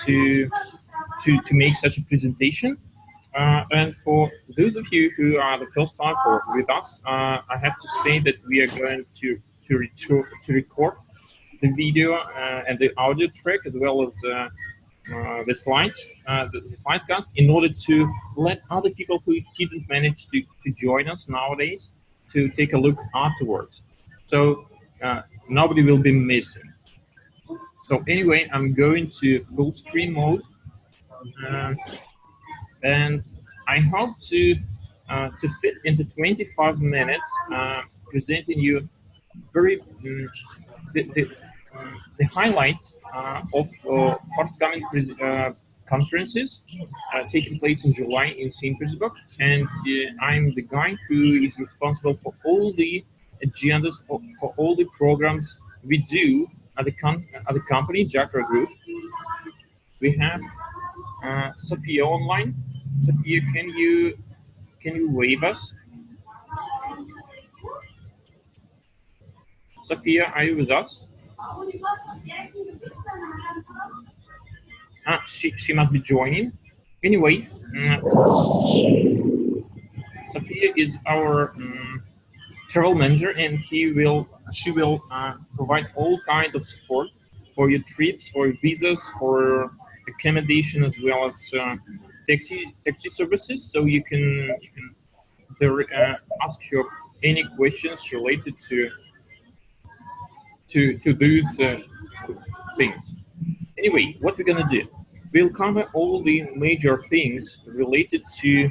to make such a presentation. And for those of you who are the first time with us, I have to say that we are going to record the video and the audio track, as well as the slides, the slidecast, in order to let other people who didn't manage to join us nowadays to take a look afterwards. So nobody will be missing. So anyway, I'm going to full screen mode, and I hope to fit into 25 minutes presenting you very the highlight of forthcoming conferences taking place in July in St. Petersburg, and I'm the guy who is responsible for all the agendas for all the programs we do at the company Jakra Group. We have Sophia online. Sophia, can you wave us? Sophia, are you with us? She must be joining. Anyway, Sophia is our travel manager, and she will provide all kinds of support for your trips, for your visas, for accommodation, as well as taxi services. So you can ask your any questions related to those things. Anyway, what we're gonna do? We'll cover all the major things related to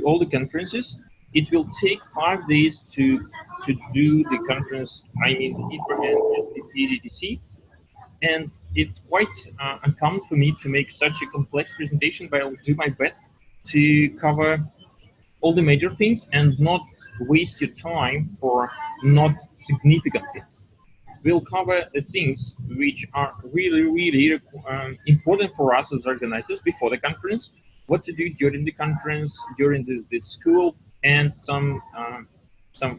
all the conferences. It will take 5 days to do the conference. I mean, Hydra and SPTDC, and it's quite uncommon for me to make such a complex presentation, but I'll do my best to cover all the major things and not waste your time for not significant things. We'll cover the things which are really important for us as organizers before the conference, what to do during the conference, during the school, and some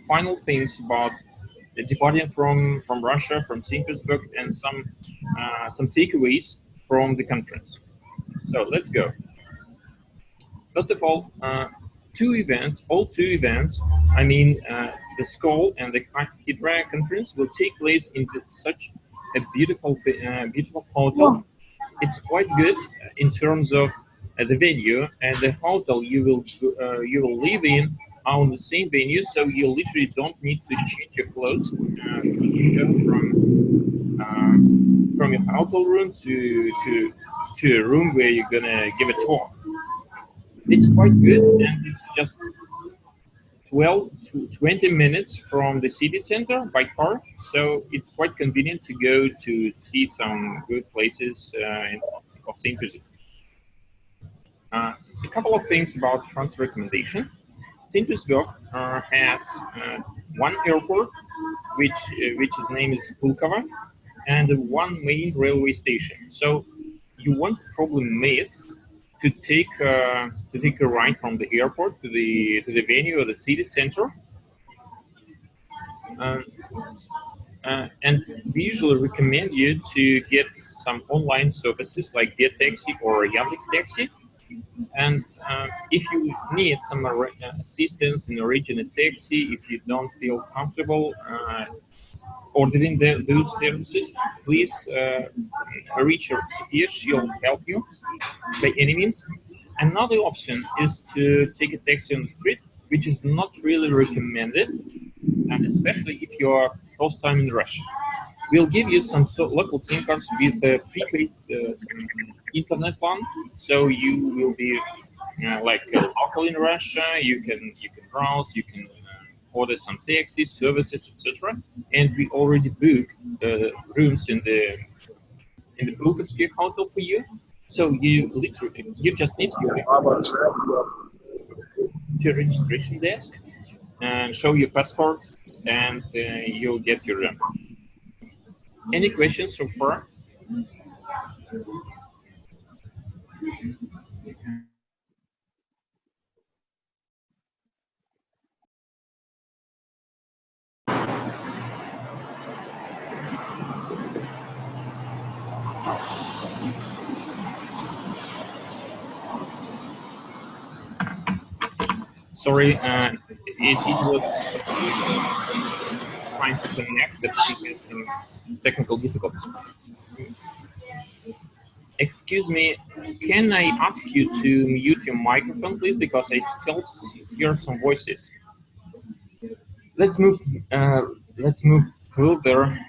final things about departing from Russia, from St. Petersburg, and some takeaways from the conference. So let's go. First of all, all two events, I mean, the school and the Hydra conference will take place in such a beautiful hotel. It's quite good in terms of the venue, and the hotel you will live in are on the same venue, so you literally don't need to change your clothes. You go from your hotel room to a room where you're gonna give a tour. It's quite good, and it's just 12 to 20 minutes from the city center by car, so it's quite convenient to go to see some good places of St. Petersburg. A couple of things about transfer recommendation. St. Petersburg has one airport, which its name is Pulkovo, and one main railway station. So you won't probably miss to take a ride from the airport to the venue or the city center. And we usually recommend you to get some online services like Get Taxi or Yandex Taxi. And if you need some assistance in arranging a taxi, if you don't feel comfortable ordering those services, please reach Sophia. She'll help you by any means. Another option is to take a taxi on the street, which is not really recommended, and especially if you're first time in Russia. We'll give you some local SIM cards with a prepaid internet plan, so you will be like local in Russia. You can browse, you can order some taxi services, etc. And we already booked rooms in the Pulkovsky hotel for you. So you just need to registration desk and show your passport, and you'll get your room. Any questions so far? Sorry, it was trying to connect, but she had some technical difficulty. Excuse me, can I ask you to mute your microphone, please, because I still hear some voices. Let's move. Let's move further.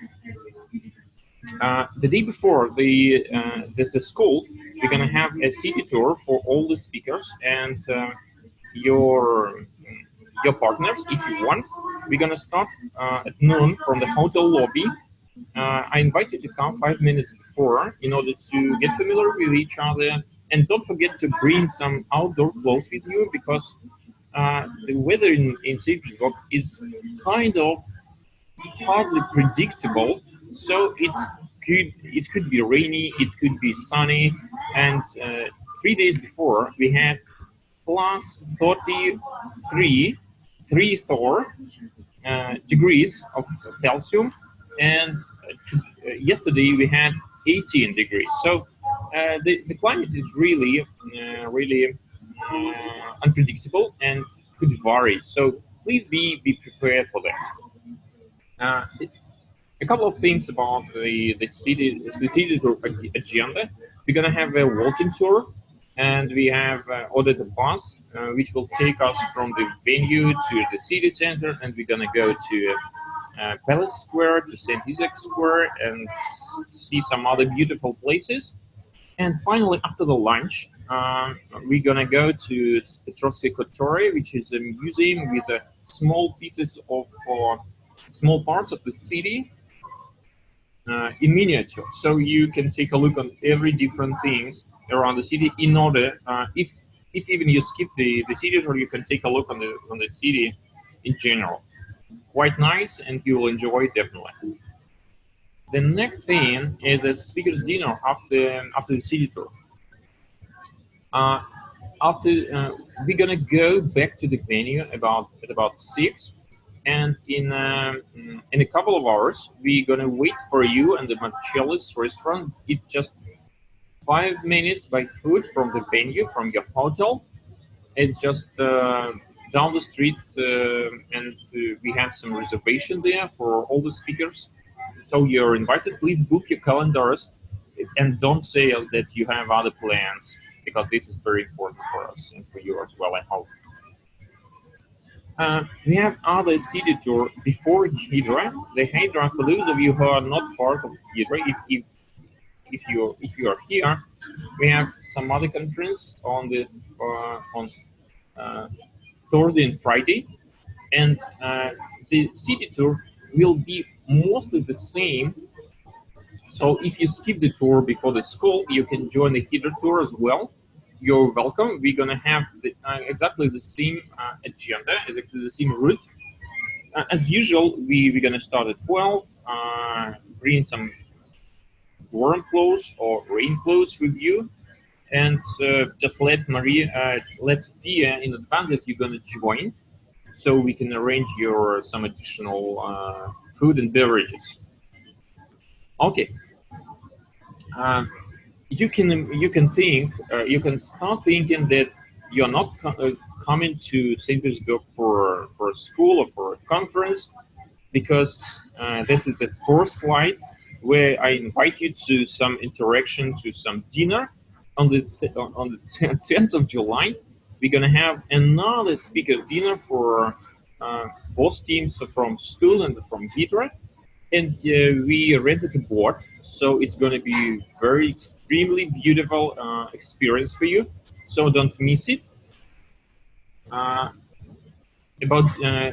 The day before the school, we're gonna have a city tour for all the speakers and your your partners, if you want. We're gonna start at noon from the hotel lobby. I invite you to come 5 minutes before in order to get familiar with each other, and don't forget to bring some outdoor clothes with you because the weather in St. Petersburg is kind of hardly predictable. So it could be rainy, it could be sunny, and 3 days before we had plus 33 degrees of Celsius, and yesterday we had 18 degrees. So the climate is really unpredictable and could vary. So please be prepared for that. A couple of things about the city tour agenda. We're gonna have a walking tour, and we have ordered a bus which will take us from the venue to the city center, and we're gonna go to Palace Square, to St. Isaac Square, and see some other beautiful places. And finally, after the lunch, we're gonna go to Petrovsky Kotori, which is a museum with small pieces of small parts of the city in miniature. So you can take a look on every different things around the city. In order, if even you skip the city tour, you can take a look on the city in general. Quite nice, and you will enjoy it definitely. The next thing is the speaker's dinner after the city tour. We're gonna go back to the venue at about 6, and in a couple of hours we're gonna wait for you in the Marcellus restaurant. It's just 5 minutes by foot from the venue, from your hotel. It's just down the street, and we have some reservation there for all the speakers. So you're invited. Please book your calendars, and don't say us that you have other plans, because this is very important for us and for you as well, I hope. We have other city tour before Hydra. The Hydra, for those of you who are not part of Hydra, if you are here, we have some other conference on Thursday and Friday, and the city tour will be mostly the same. So if you skip the tour before the school, you can join the Hydra tour as well. You're welcome. We're gonna have exactly the same agenda, exactly the same route. As usual, we're gonna start at 12. Bring some warm clothes or rain clothes with you, and just let Sophia in advance that you're gonna join, so we can arrange some additional food and beverages. Okay. You can start thinking that you're not coming to St. Petersburg for a school or for a conference, because this is the first slide where I invite you to some interaction, to some dinner on the 10th of July. We're gonna have another speakers dinner for both teams from school and from Hydra. And we rented a board, so it's going to be very extremely beautiful experience for you. So don't miss it.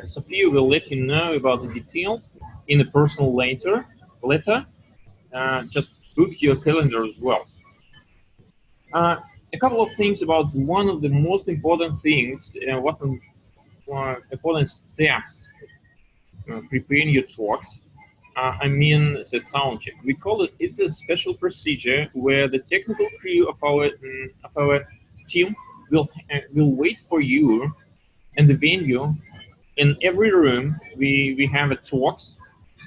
Sophia will let you know about the details in a personal letter. Just book your calendar as well. A couple of things about one of the most important things, important steps preparing your talks. The sound check. We call it. It's a special procedure where the technical crew of our team will wait for you in the venue. In every room, we have a talks,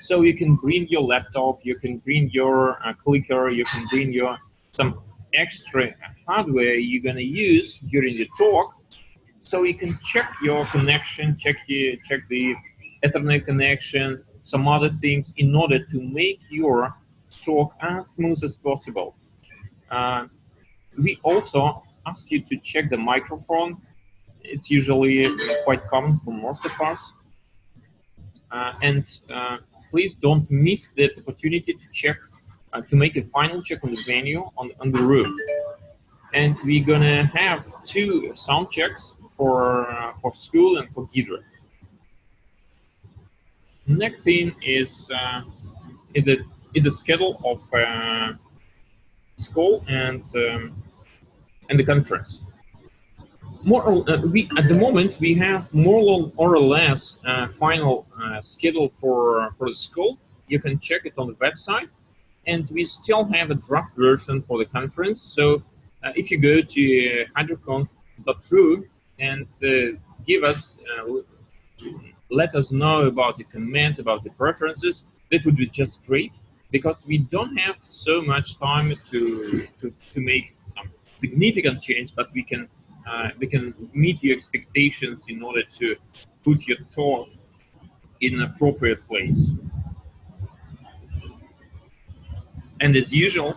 So you can bring your laptop, you can bring your clicker, you can bring your some extra hardware you're gonna use during the talk, so you can check your connection, check the Ethernet connection, some other things in order to make your talk as smooth as possible. Uh, we also ask you to check the microphone. It's usually quite common for most of us. And please don't miss that opportunity to check, to make a final check on the venue, on the room. And we're gonna have two sound checks for school and for Hydra. Next thing is in the schedule of school and the conference. We at the moment we have more or less final schedule for the school. You can check it on the website, and we still have a draft version for the conference. So if you go to hydroconf.ru and give us let us know about the comments, about the preferences, that would be just great, because we don't have so much time to make some significant change, but we can meet your expectations in order to put your talk in an appropriate place. And as usual,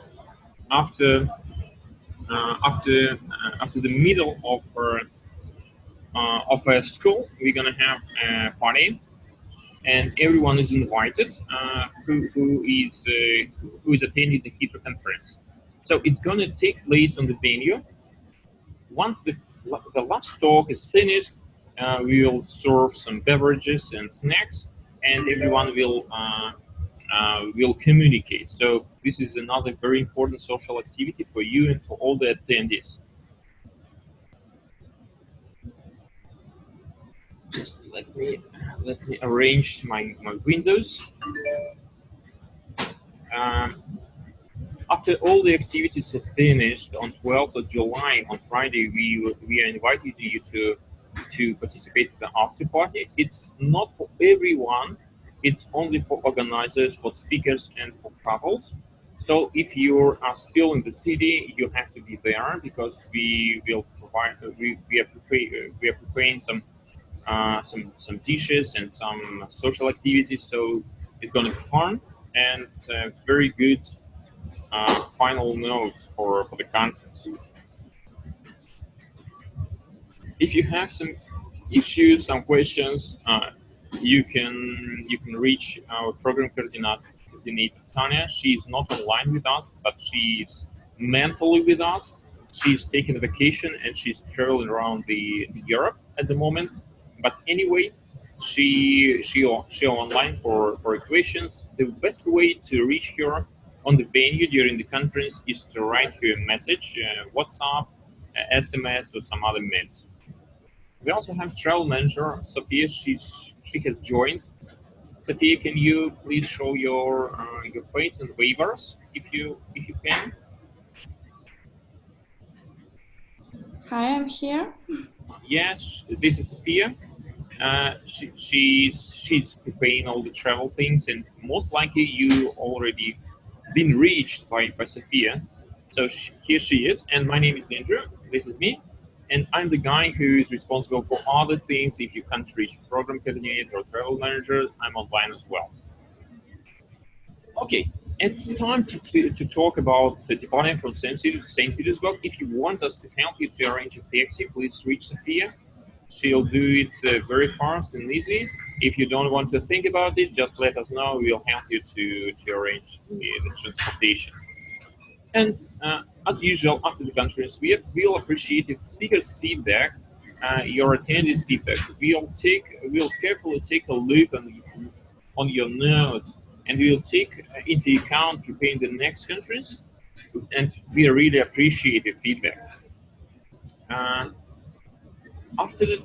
after after the middle of a school, we're gonna have a party, and everyone is invited who is attending the Hydro conference. So it's gonna take place on the venue. Once the last talk is finished, we will serve some beverages and snacks, and everyone will communicate. So this is another very important social activity for you and for all the attendees. Just let me arrange my windows. Um, After all the activities has finished on 12th of July, on Friday, we are inviting you to participate in the after party. It's not for everyone. It's only for organizers, for speakers, and for couples. So if you are still in the city, you have to be there, because we will provide. We are preparing some dishes and some social activities. So it's going to be fun and very good final note for the conference. If you have some issues, some questions, you can reach our program coordinator Tanya. She's not online with us, but she's mentally with us. She's taking a vacation and she's traveling around the Europe at the moment. But anyway, she online for questions. The best way to reach her on the venue during the conference is to write her a message, WhatsApp, SMS, or some other means. We also have travel manager Sophia. She has joined. Sophia, can you please show your face and waivers if you can? Hi, I'm here. Yes, this is Sophia. She's preparing all the travel things, and most likely you already been reached by Sophia. So here she is, and my name is Andrew. This is me, and I'm the guy who is responsible for other things. If you can't reach program coordinator or travel manager, I'm online as well. Okay, it's time to talk about the departing from St. Petersburg. If you want us to help you to arrange a taxi, please reach Sophia. She'll do it very fast and easy. If you don't want to think about it, just let us know. We'll help you to arrange the transportation. And as usual, after the conference, we'll appreciate if speakers' feedback, your attendees' feedback. We'll carefully take a look on your notes, and we'll take into account preparing the next conference. And we really appreciate the feedback. After the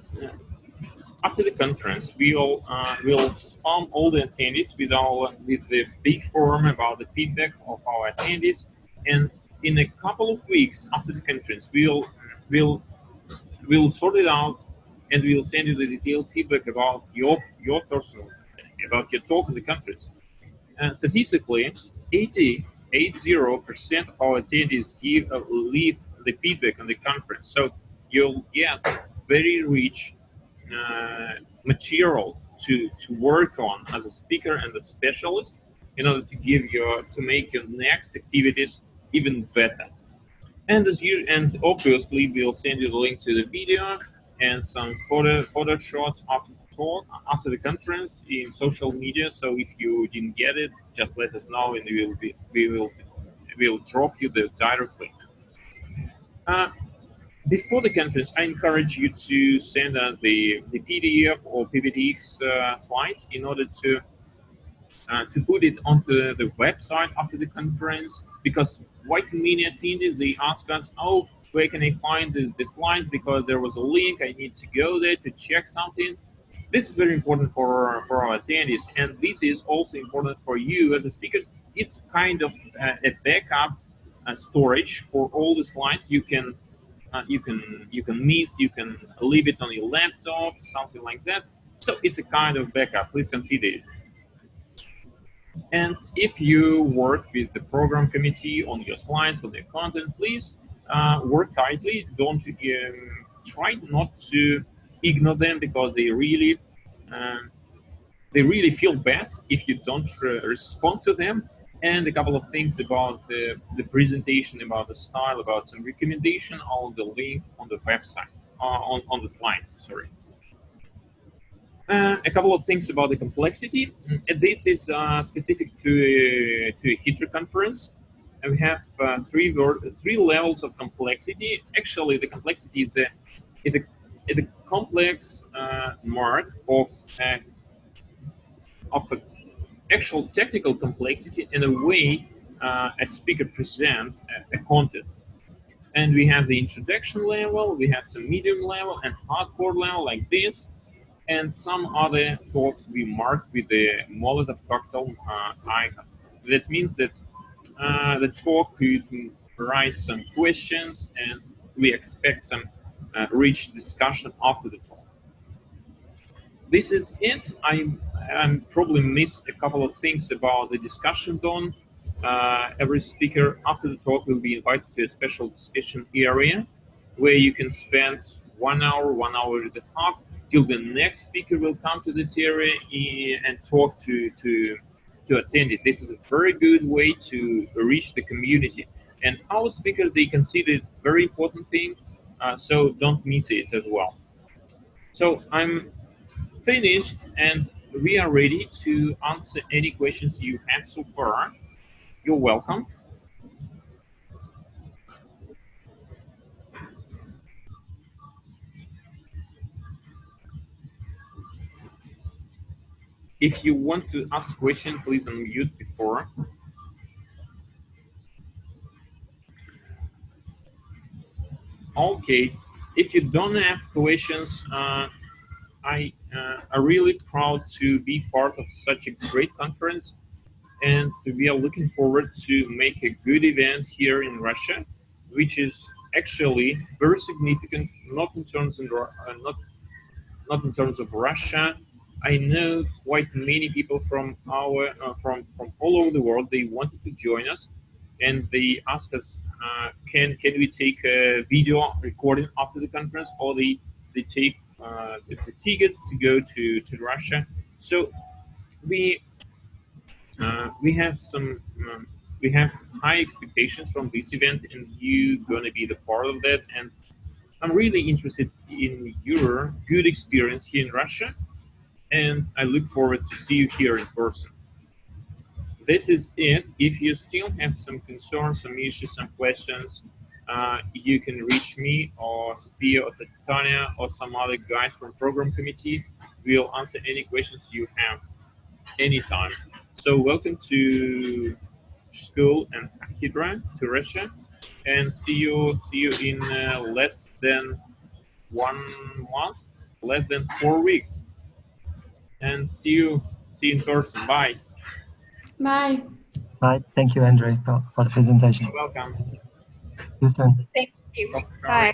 after the conference, we'll spam all the attendees with the big form about the feedback of our attendees, and in a couple of weeks after the conference, we'll sort it out, and we'll send you the detailed feedback about your personal, about your talk in the conference. Statistically, 80% of our attendees leave the feedback on the conference. So you'll get very rich material to work on as a speaker and a specialist in order to make your next activities even better. And as usual, and obviously we'll send you the link to the video and some photo shots after the talk, after the conference in social media. So if you didn't get it, just let us know, and we will drop you the direct link. Before the conference, I encourage you to send us the PDF or PPTX slides in order to put it onto the website after the conference, because quite many attendees, they ask us, oh, where can I find the slides, because there was a link, I need to go there to check something. This is very important for our attendees, and this is also important for you as a speaker. It's kind of a backup storage for all the slides you can miss, you can leave it on your laptop, something like that. So it's a kind of backup. Please consider it. And if you work with the program committee on your slides, on your content, please work tightly. Don't try not to ignore them, because they really feel bad if you don't respond to them. And a couple of things about the presentation, about the style, about some recommendation on the link on the website, on the slide, sorry. A couple of things about the complexity. This is specific to a Hydra conference. And we have three levels of complexity. Actually, the complexity is a complex mark of an actual technical complexity in a way a speaker presents a content. And we have the introduction level, we have some medium level and hardcore level like this. And some other talks we marked with the Molotov cocktail icon. That means that the talk could raise some questions, and we expect some rich discussion after the talk. This is it. I probably missed a couple of things about the discussion done. Every speaker after the talk will be invited to a special discussion area where you can spend 1 hour, 1 hour and a half, till the next speaker will come to that area and talk to attend it. This is a very good way to reach the community. And our speakers, they consider it a very important thing, so don't miss it as well. So I'm finished, and we are ready to answer any questions you have so far. You're welcome. If you want to ask a question, please unmute before. Okay, if you don't have questions, I am really proud to be part of such a great conference, and we are looking forward to make a good event here in Russia, which is actually very significant, not in terms of Russia. I know quite many people from from all over the world. They wanted to join us, and they asked us, can we take a video recording after the conference, or they take the tickets to go to Russia. So we have we have high expectations from this event, and you're going to be the part of that. And I'm really interested in your good experience here in Russia, and I look forward to see you here in person. This is it. If you still have some concerns, some issues, some questions, you can reach me or Sophia or Tanya or some other guys from program committee. We'll answer any questions you have anytime. So welcome to school and Hydra, to Russia, and see you in less than 1 month, less than 4 weeks, and see you in person. Bye. Bye. Bye. Thank you, Andrei, for the presentation. You're welcome. See you soon. Thank you. Bye.